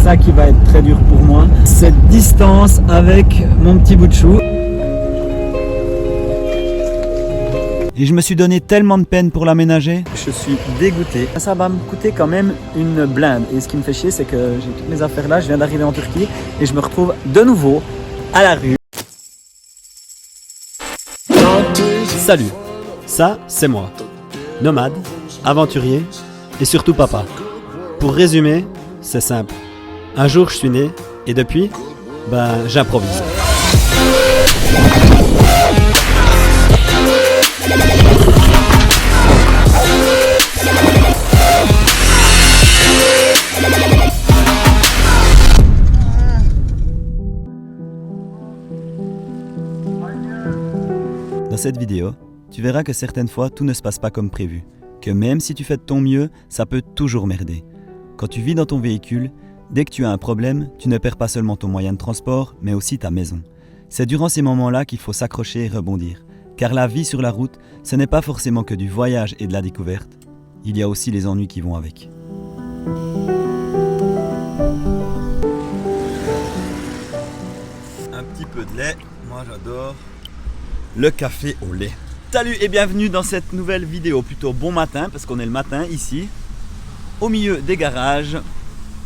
ça qui va être très dur pour moi. Cette distance avec mon petit bout de chou. Et je me suis donné tellement de peine pour l'aménager. Je suis dégoûté. Ça va me coûter quand même une blinde. Et ce qui me fait chier, c'est que j'ai toutes mes affaires là. Je viens d'arriver en Turquie et je me retrouve de nouveau à la rue. Salut, ça c'est moi, nomade, aventurier et surtout papa. Pour résumer, c'est simple. Un jour je suis né et depuis, j'improvise. Dans cette vidéo, tu verras que certaines fois tout ne se passe pas comme prévu, que même si tu fais de ton mieux, ça peut toujours merder. Quand tu vis dans ton véhicule, dès que tu as un problème, tu ne perds pas seulement ton moyen de transport, mais aussi ta maison. C'est durant ces moments-là qu'il faut s'accrocher et rebondir, car la vie sur la route, ce n'est pas forcément que du voyage et de la découverte, il y a aussi les ennuis qui vont avec. Un petit peu de lait, moi j'adore. Le café au lait. Salut et bienvenue dans cette nouvelle vidéo, plutôt bon matin parce qu'on est le matin ici, au milieu des garages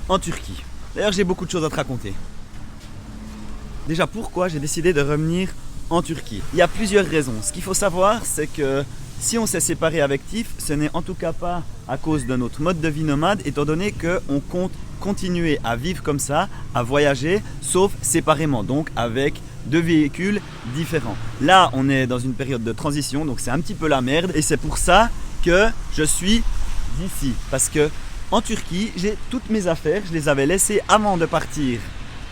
en Turquie. D'ailleurs j'ai beaucoup de choses à te raconter. Déjà pourquoi j'ai décidé de revenir en Turquie? Il y a plusieurs raisons. Ce qu'il faut savoir c'est que si on s'est séparé avec Tiff, ce n'est en tout cas pas à cause de notre mode de vie nomade, étant donné qu'on compte continuer à vivre comme ça, à voyager, sauf séparément, donc avec deux véhicules différents. Là, on est dans une période de transition, donc c'est un petit peu la merde et c'est pour ça que je suis ici. Parce que en Turquie, j'ai toutes mes affaires, je les avais laissées avant de partir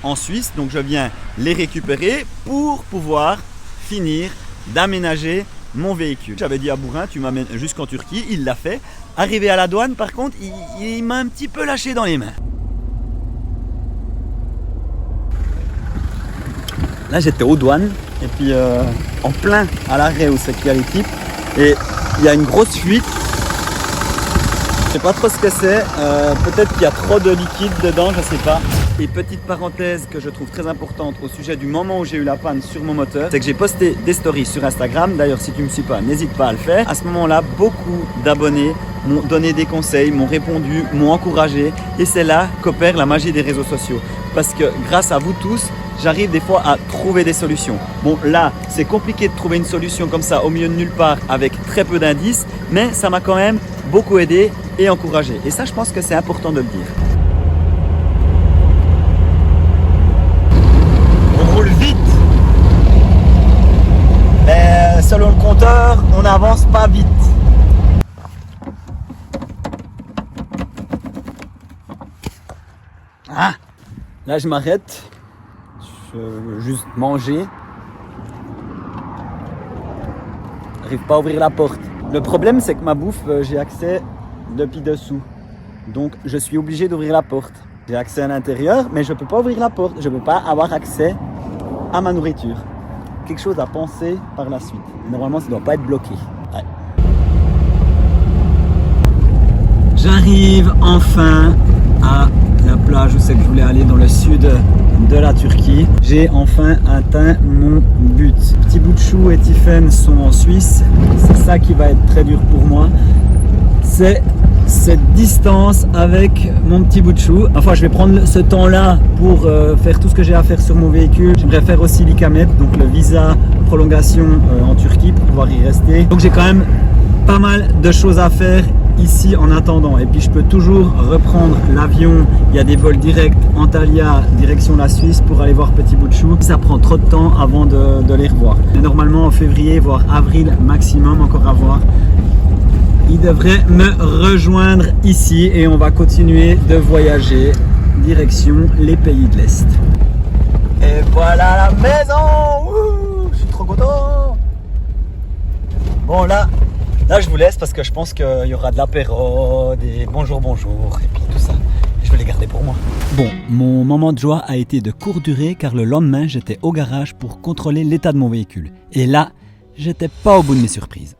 en Suisse, donc je viens les récupérer pour pouvoir finir d'aménager mon véhicule. J'avais dit à Bourrin, tu m'amènes jusqu'en Turquie, il l'a fait. Arrivé à la douane, par contre, il m'a un petit peu lâché dans les mains. Là j'étais aux douanes et puis en plein à l'arrêt où c'est qu'il y a les types et il y a une grosse fuite. Je sais pas trop ce que c'est, peut-être qu'il y a trop de liquide dedans, je sais pas. Et petite parenthèse que je trouve très importante au sujet du moment où j'ai eu la panne sur mon moteur, c'est que j'ai posté des stories sur Instagram. D'ailleurs si tu me suis pas, n'hésite pas à le faire. À ce moment-là, beaucoup d'abonnés m'ont donné des conseils, m'ont répondu, m'ont encouragé et c'est là qu'opère la magie des réseaux sociaux. Parce que grâce à vous tous, j'arrive des fois à trouver des solutions. Bon là, c'est compliqué de trouver une solution comme ça au milieu de nulle part avec très peu d'indices, mais ça m'a quand même beaucoup aidé et encouragé. Et ça, je pense que c'est important de le dire. On roule vite, mais selon le compteur, on n'avance pas vite. Ah, là, je m'arrête. Je veux juste manger. J'arrive pas à ouvrir la porte. Le problème c'est que ma bouffe, j'ai accès depuis dessous. Donc je suis obligé d'ouvrir la porte. J'ai accès à l'intérieur mais je peux pas ouvrir la porte. Je peux pas avoir accès à ma nourriture. Quelque chose à penser par la suite. Normalement ça doit pas être bloqué. Ouais. J'arrive enfin à la plage où c'est que je voulais aller dans le sud de la Turquie. J'ai enfin atteint mon but. Petit bout de chou et Tiffen sont en Suisse. C'est ça qui va être très dur pour moi. C'est cette distance avec mon petit bout de chou. Enfin, je vais prendre ce temps-là pour faire tout ce que j'ai à faire sur mon véhicule. J'aimerais faire aussi l'Ikamet, donc le visa prolongation en Turquie pour pouvoir y rester. Donc j'ai quand même pas mal de choses à faire ici en attendant, et puis je peux toujours reprendre l'avion. Il y a des vols directs Antalya direction la Suisse pour aller voir Petit Bout de Chou. Ça prend trop de temps avant de les revoir, mais normalement en février voire avril maximum, encore à voir. Il devrait me rejoindre ici et on va continuer de voyager direction les pays de l'Est. Et voilà la maison. Ouh, je suis trop content. Bon là je vous laisse parce que je pense qu'il y aura de l'apéro, des bonjour et puis tout ça. Je vais les garder pour moi. Bon, mon moment de joie a été de courte durée car le lendemain, j'étais au garage pour contrôler l'état de mon véhicule. Et là, j'étais pas au bout de mes surprises.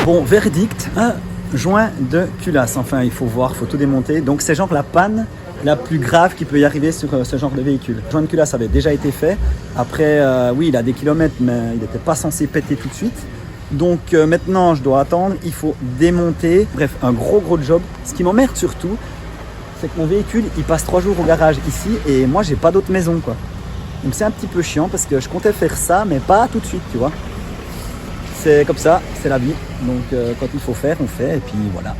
Bon, verdict, un joint de culasse. Enfin, il faut voir, il faut tout démonter. Donc c'est genre la panne la plus grave qui peut y arriver sur ce genre de véhicule. Le joint de culasse avait déjà été fait. Après, oui, il a des kilomètres, mais il n'était pas censé péter tout de suite. Donc maintenant, je dois attendre. Il faut démonter. Bref, un gros job. Ce qui m'emmerde surtout, c'est que mon véhicule, il passe 3 jours au garage ici et moi, j'ai pas d'autre maison, quoi. Donc c'est un petit peu chiant parce que je comptais faire ça, mais pas tout de suite, tu vois. C'est comme ça, c'est la vie. Donc quand il faut faire, on fait et puis voilà.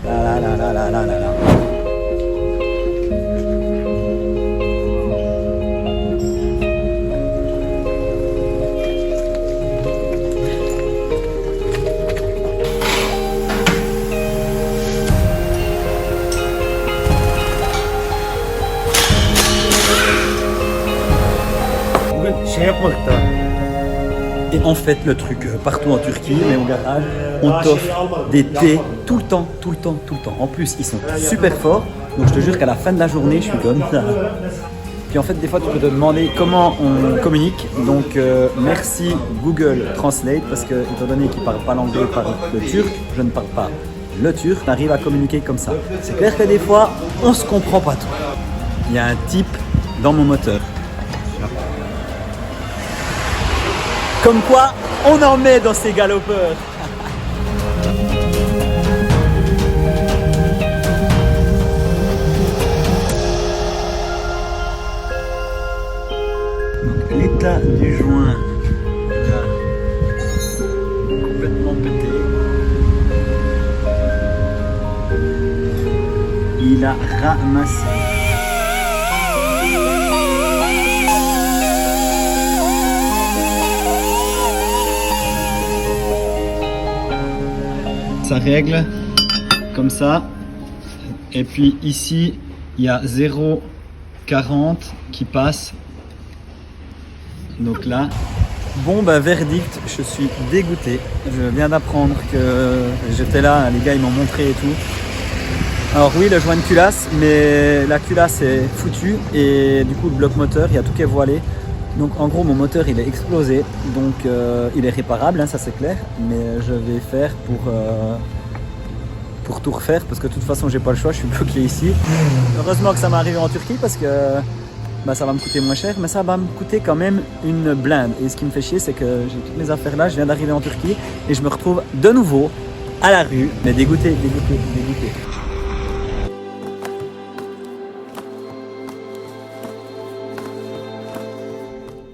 Et en fait, le truc partout en Turquie, mais au garage, on t'offre des thés tout le temps. En plus, ils sont super forts. Donc je te jure qu'à la fin de la journée, je suis comme ça. Puis en fait, des fois, tu peux te demander comment on communique. Donc merci Google Translate parce que étant donné qu'ils ne parlent pas l'anglais, ils parlent le turc. Je ne parle pas le turc. On arrive à communiquer comme ça. C'est clair que des fois, on ne se comprend pas tout. Il y a un type dans mon moteur. Comme quoi, on en met dans ces galopeurs. Donc, l'état du joint, là, complètement pété. Il a ramassé. Ça règle comme ça et puis ici il y a 0,40 qui passe, donc là bon bah verdict, je suis dégoûté. Je viens d'apprendre que j'étais là, les gars ils m'ont montré et tout. Alors oui, le joint de culasse, mais la culasse est foutue et du coup le bloc moteur il y a tout qui est voilé. Donc en gros mon moteur il est explosé, donc il est réparable, hein, ça c'est clair, mais je vais faire pour tout refaire parce que de toute façon j'ai pas le choix, je suis bloqué ici. Heureusement que ça m'est arrivé en Turquie parce que bah, ça va me coûter moins cher, mais ça va me coûter quand même une blinde. Et ce qui me fait chier c'est que j'ai toutes mes affaires là, je viens d'arriver en Turquie et je me retrouve de nouveau à la rue, mais dégoûté.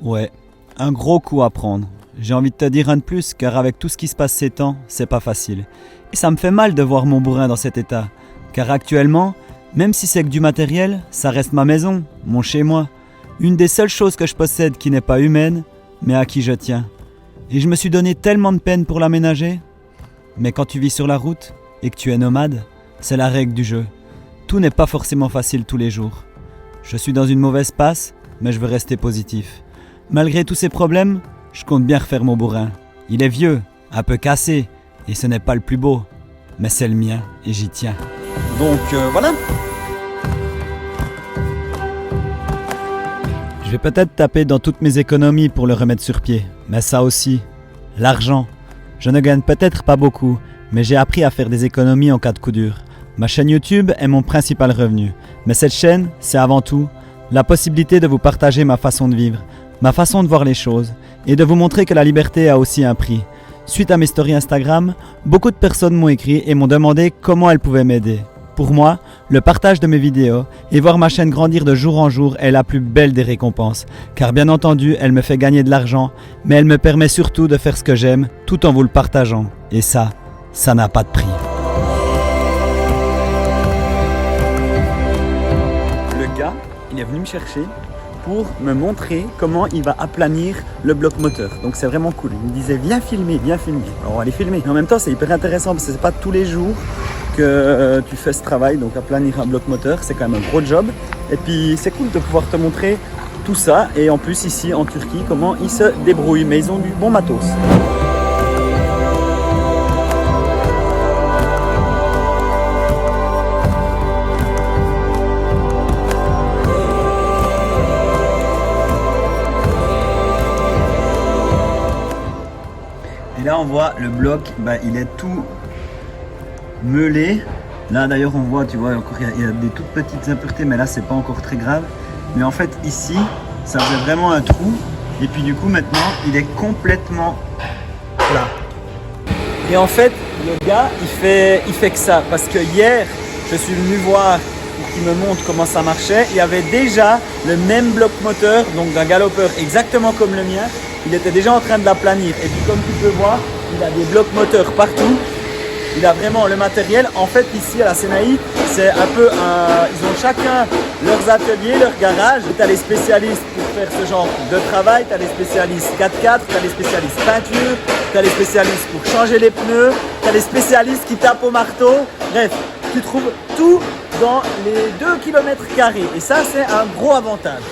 Ouais, un gros coup à prendre. J'ai envie de te dire un de plus, car avec tout ce qui se passe ces temps, c'est pas facile. Et ça me fait mal de voir mon bourrin dans cet état. Car actuellement, même si c'est que du matériel, ça reste ma maison, mon chez-moi. Une des seules choses que je possède qui n'est pas humaine, mais à qui je tiens. Et je me suis donné tellement de peine pour l'aménager. Mais quand tu vis sur la route, et que tu es nomade, c'est la règle du jeu. Tout n'est pas forcément facile tous les jours. Je suis dans une mauvaise passe, mais je veux rester positif. Malgré tous ces problèmes, je compte bien refaire mon bourrin. Il est vieux, un peu cassé, et ce n'est pas le plus beau, mais c'est le mien et j'y tiens. Donc voilà. Je vais peut-être taper dans toutes mes économies pour le remettre sur pied, mais ça aussi, l'argent. Je ne gagne peut-être pas beaucoup, mais j'ai appris à faire des économies en cas de coup dur. Ma chaîne YouTube est mon principal revenu, mais cette chaîne, c'est avant tout la possibilité de vous partager ma façon de vivre, ma façon de voir les choses et de vous montrer que la liberté a aussi un prix. Suite à mes stories Instagram, beaucoup de personnes m'ont écrit et m'ont demandé comment elles pouvaient m'aider. Pour moi, le partage de mes vidéos et voir ma chaîne grandir de jour en jour est la plus belle des récompenses. Car bien entendu, elle me fait gagner de l'argent, mais elle me permet surtout de faire ce que j'aime tout en vous le partageant. Et ça n'a pas de prix. Le gars, il est venu me chercher pour me montrer comment il va aplanir le bloc moteur. Donc c'est vraiment cool. Il me disait viens filmer. Alors on va aller filmer. Mais en même temps c'est hyper intéressant parce que c'est pas tous les jours que tu fais ce travail. Donc aplanir un bloc moteur c'est quand même un gros job. Et puis c'est cool de pouvoir te montrer tout ça. Et en plus ici en Turquie comment ils se débrouillent. Mais ils ont du bon matos. Et là on voit le bloc, il est tout meulé. Là d'ailleurs on voit, tu vois, encore il y a des toutes petites impuretés, mais là c'est pas encore très grave. Mais en fait ici, ça faisait vraiment un trou. Et puis du coup maintenant, il est complètement plat. Et en fait, le gars, il fait que ça. Parce que hier, je suis venu voir pour qu'il me montre comment ça marchait. Il y avait déjà le même bloc moteur, donc d'un galopeur exactement comme le mien. Il était déjà en train de l'aplanir. Et puis comme tu peux voir, il a des blocs moteurs partout. Il a vraiment le matériel. En fait, ici à la Senaï, c'est un peu ils ont chacun leurs ateliers, leur garage. Tu as les spécialistes pour faire ce genre de travail. Tu as les spécialistes 4x4, tu as les spécialistes peinture, tu as les spécialistes pour changer les pneus, tu as les spécialistes qui tapent au marteau. Bref, tu trouves tout dans les 2 km². Et ça, c'est un gros avantage.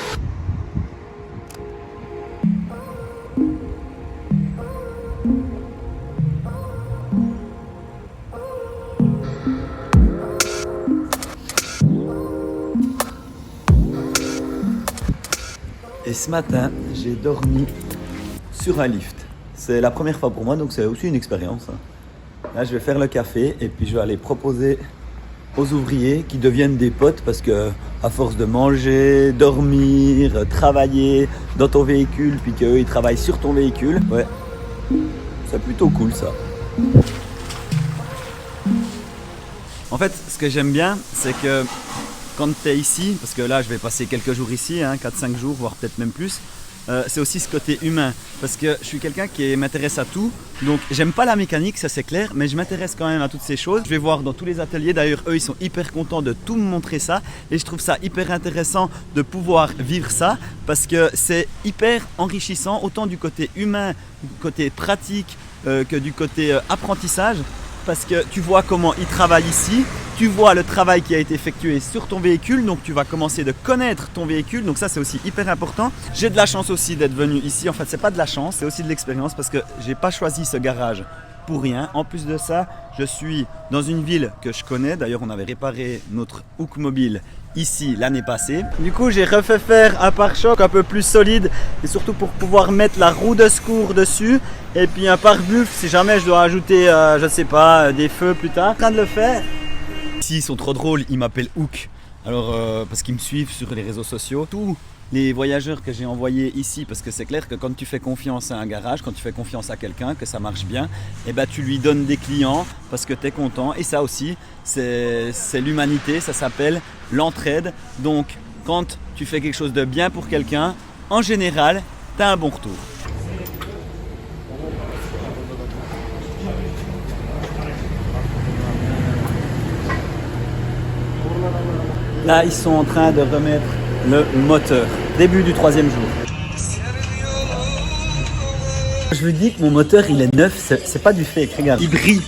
Et ce matin, j'ai dormi sur un lift. C'est la première fois pour moi, donc c'est aussi une expérience. Là, je vais faire le café et puis je vais aller proposer aux ouvriers qui deviennent des potes parce que à force de manger, dormir, travailler dans ton véhicule, puis qu'eux ils travaillent sur ton véhicule, ouais, c'est plutôt cool ça. En fait, ce que j'aime bien, c'est que quand tu es ici, parce que là je vais passer quelques jours ici, 4-5 jours, voire peut-être même plus, c'est aussi ce côté humain. Parce que je suis quelqu'un qui m'intéresse à tout, donc j'aime pas la mécanique, ça c'est clair, mais je m'intéresse quand même à toutes ces choses. Je vais voir dans tous les ateliers, d'ailleurs eux ils sont hyper contents de tout me montrer ça, et je trouve ça hyper intéressant de pouvoir vivre ça, parce que c'est hyper enrichissant, autant du côté humain, du côté pratique, que du côté apprentissage. Parce que tu vois comment ils travaillent ici, tu vois le travail qui a été effectué sur ton véhicule, donc tu vas commencer de connaître ton véhicule, donc ça c'est aussi hyper important. J'ai de la chance aussi d'être venu ici, en fait c'est pas de la chance, c'est aussi de l'expérience parce que j'ai pas choisi ce garage pour rien. En plus de ça, je suis dans une ville que je connais, d'ailleurs on avait réparé notre hook mobile ici l'année passée. Du coup j'ai refait faire un pare-choc un peu plus solide et surtout pour pouvoir mettre la roue de secours dessus et puis un pare-buff si jamais je dois ajouter je sais pas des feux plus tard. En train de le faire. Ici ils sont trop drôles, ils m'appellent Hook. Alors parce qu'ils me suivent sur les réseaux sociaux. Tous les voyageurs que j'ai envoyés ici, parce que c'est clair que quand tu fais confiance à un garage, quand tu fais confiance à quelqu'un, que ça marche bien, et ben tu lui donnes des clients parce que tu es content. Et ça aussi, c'est l'humanité, ça s'appelle l'entraide. Donc quand tu fais quelque chose de bien pour quelqu'un, en général, tu as un bon retour. Là, ils sont en train de remettre le moteur. Début du 3e jour. Je lui dis que mon moteur, il est neuf. C'est pas du fake, regarde. Il brille.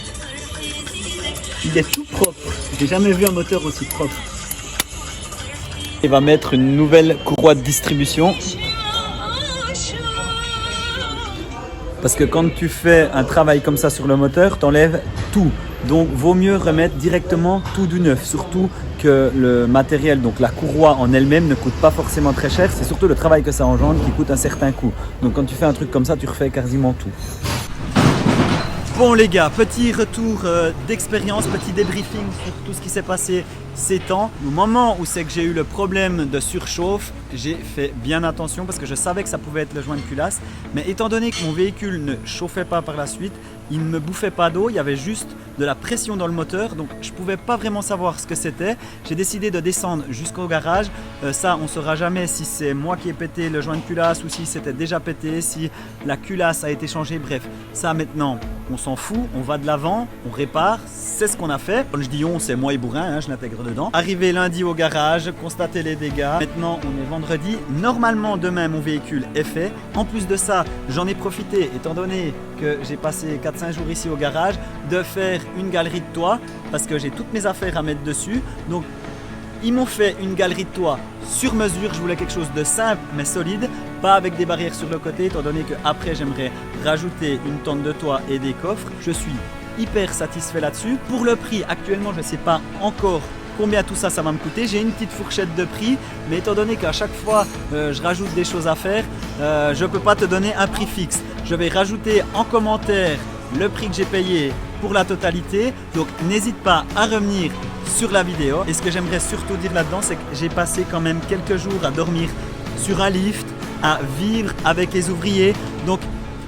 Il est tout propre. J'ai jamais vu un moteur aussi propre. Il va mettre une nouvelle courroie de distribution. Parce que quand tu fais un travail comme ça sur le moteur, t'enlèves tout. Donc vaut mieux remettre directement tout du neuf. Surtout que le matériel, donc la courroie en elle-même ne coûte pas forcément très cher. C'est surtout le travail que ça engendre qui coûte un certain coût. Donc quand tu fais un truc comme ça, tu refais quasiment tout. Bon les gars, petit retour d'expérience, petit débriefing sur tout ce qui s'est passé ces temps. Au moment où c'est que j'ai eu le problème de surchauffe, j'ai fait bien attention parce que je savais que ça pouvait être le joint de culasse. Mais étant donné que mon véhicule ne chauffait pas par la suite, il ne me bouffait pas d'eau, il y avait juste de la pression dans le moteur, donc je ne pouvais pas vraiment savoir ce que c'était. J'ai décidé de descendre jusqu'au garage. Ça, on ne saura jamais si c'est moi qui ai pété le joint de culasse ou si c'était déjà pété, si la culasse a été changée. Bref, ça maintenant, on s'en fout, on va de l'avant, on répare, c'est ce qu'on a fait. Quand je dis on, c'est moi et Bourrin, je l'intègre dedans. Arrivé lundi au garage, constater les dégâts. Maintenant, on est vendredi. Normalement, demain, mon véhicule est fait. En plus de ça, j'en ai profité, étant donné que j'ai passé 4-5 jours ici au garage, de faire une galerie de toit parce que j'ai toutes mes affaires à mettre dessus. Donc ils m'ont fait une galerie de toit sur mesure. Je voulais quelque chose de simple mais solide, pas avec des barrières sur le côté, étant donné que après j'aimerais rajouter une tente de toit et des coffres. Je suis hyper satisfait là-dessus. Pour le prix actuellement, je ne sais pas encore combien tout ça va me coûter. J'ai une petite fourchette de prix, mais étant donné qu'à chaque fois je rajoute des choses à faire, je ne peux pas te donner un prix fixe. Je vais rajouter en commentaire le prix que j'ai payé pour la totalité. Donc n'hésite pas à revenir sur la vidéo. Et ce que j'aimerais surtout dire là-dedans, c'est que j'ai passé quand même quelques jours à dormir sur un lift, à vivre avec les ouvriers. Donc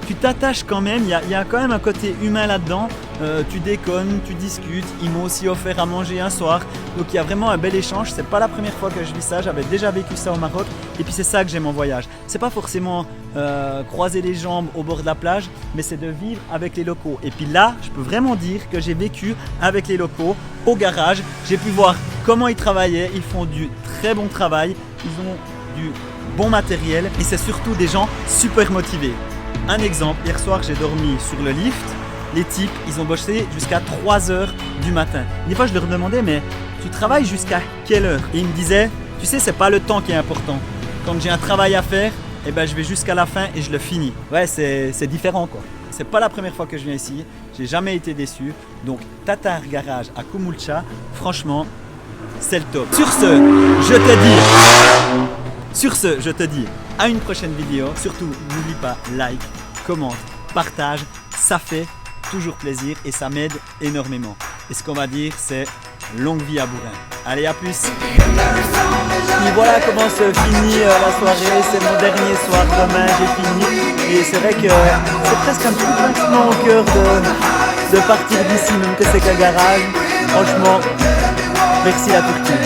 tu t'attaches quand même, il y a quand même un côté humain là-dedans. Tu déconnes, tu discutes, ils m'ont aussi offert à manger un soir. Donc il y a vraiment un bel échange, c'est pas la première fois que je vis ça, j'avais déjà vécu ça au Maroc. Et puis c'est ça que j'aime en voyage. C'est pas forcément croiser les jambes au bord de la plage, mais c'est de vivre avec les locaux. Et puis là, je peux vraiment dire que j'ai vécu avec les locaux au garage. J'ai pu voir comment ils travaillaient, ils font du très bon travail, ils ont du bon matériel et c'est surtout des gens super motivés. Un exemple, hier soir j'ai dormi sur le lift, les types ils ont bossé jusqu'à 3h du matin. Des fois je leur demandais mais tu travailles jusqu'à quelle heure? Et ils me disaient tu sais c'est pas le temps qui est important, quand j'ai un travail à faire, eh ben, je vais jusqu'à la fin et je le finis. Ouais c'est différent quoi. C'est pas la première fois que je viens ici, j'ai jamais été déçu. Donc Tatar Garage à Kumulcha, franchement c'est le top. Sur ce, je te dis à une prochaine vidéo. Surtout, n'oublie pas, like, commente, partage. Ça fait toujours plaisir et ça m'aide énormément. Et ce qu'on va dire, c'est longue vie à Bourin. Allez, à plus. Et voilà comment se finit la soirée. C'est mon dernier soir. Demain, j'ai fini. Et c'est vrai que c'est presque un petit pincement au cœur de partir d'ici, même que c'est qu'un garage. Franchement, merci la Turquie.